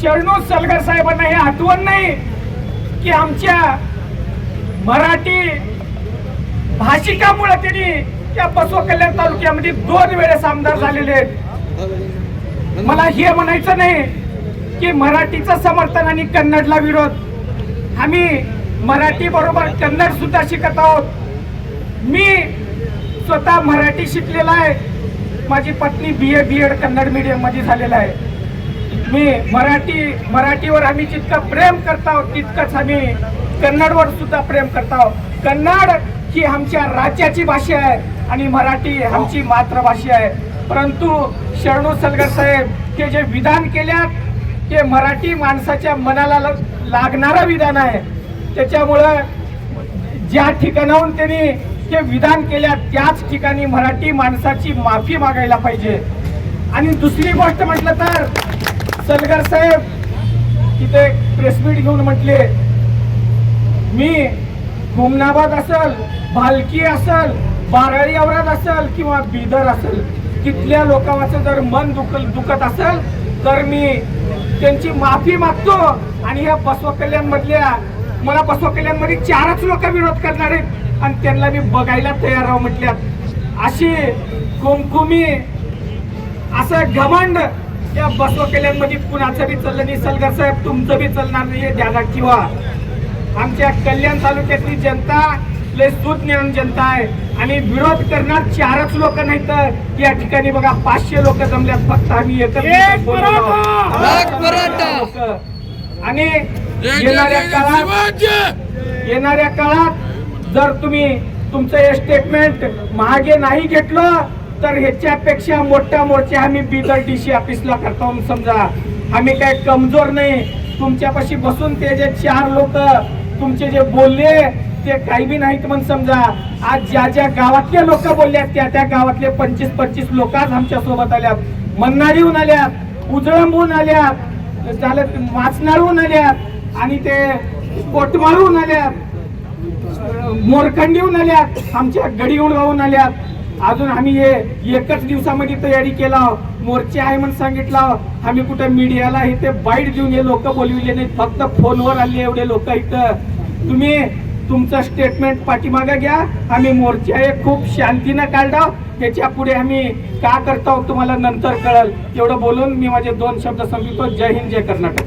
शरणू सलगर साहेबांना हे आठवण नाही की आमच्या मराठी भाषिकामुळे त्यांनी त्या बसव कल्याण तालुक्यामध्ये 2 वेळेस आमदार झालेले आहेत. मला हे म्हणायचं नाही की मराठीचं समर्थन आणि कन्नडला विरोध. आम्ही मराठी बरोबर कन्नड सुद्धा शिकत आहोत. मी स्वतः मराठी शिकलेला आहे. माझी पत्नी BA BEd कन्नड मीडियम मध्ये झालेला आहे. मी मराठीवर आम्ही जितकं प्रेम करतो तितकंच आम्ही कन्नडवर सुद्धा प्रेम करतो. कन्नड ही आमच्या राज्याची भाषा आहे आणि मराठी आमची मातृभाषा आहे. परंतु शरणू सलगर साहेब हे जे विधान केल्यात ते मराठी माणसाच्या मनाला लागणारं विधान आहे. त्याच्यामुळं ज्या ठिकाणाहून त्यांनी हे विधान केल्या त्याच ठिकाणी मराठी माणसाची माफी मागायला पाहिजे. आणि दुसरी गोष्ट म्हटलं तर सलगर साहेब तिथे प्रेस मीट घेऊन म्हटले, मी हुमनाबाद असेल, भालकी असेल, बाराळी औराद असेल किंवा बिदर असेल, तिथल्या लोकांचं जर मन दुखत असेल तर मी त्यांची माफी मागतो. आणि या बसव कल्याण मधल्या मला बसव कल्याण मध्ये 4च लोक विरोध करणार आहेत आणि त्यांना मी बघायला तयार आहो म्हटल्यात. अशी कुमकुमी असं घमंड या बसव कल्याण मध्ये कुणाचं बी चाललं नाही. सलगर साहेब तुमचं बी चालणार नाही, ध्यानात ठेवा. आमच्या कल्याण तालुक्यातली जनता लय सुज्ञान जनता आहे आणि विरोध करणार 4च लोक नाही तर या ठिकाणी बघा 500 लोक जमल्यात. फक्त आम्ही आणि येणाऱ्या काळात जर तुम्ही तुमचं हे स्टेटमेंट मागे नाही घेतलं तर ह्याच्यापेक्षा मोठा मोर्चा आम्ही बिदर DC ऑफिसला करतो. समजा आम्ही काय कमजोर नाही. तुमच्यापाशी बसून ते जे 4 लोक तुमचे जे बोलले ते काही बी नाहीत म्हणून समजा. आज ज्या गावातले लोक बोलल्यात त्या गावातले 25 लोक आज आमच्या सोबत आल्यात. मन्नाडीहून आल्यात, उजळंबून आल्यात, झालं वाचनाळहून आल्यात आणि ते कोटमाळहून आल्यात, मोरखंडीहून आल्यात, आमच्या गडीहून राहून आल्यात. अजून आम्ही हे एकच दिवसामध्ये तयारी केला. मोर्चे आहे म्हणून सांगितलं. आम्ही कुठे मीडियाला इथे बाईट देऊन हे लोक बोलविले नाहीत. फक्त फोनवर आले एवढे लोक इथं. तुम्ही तुमचं स्टेटमेंट पाठीमागे घ्या. आम्ही मोर्चा हे खूप शांतीनं काढलो. त्याच्या पुढे आम्ही का करतो तुम्हाला नंतर कळल. एवढं बोलून मी माझे 2 शब्द संपवितो. जय हिंद, जय कर्नाटक.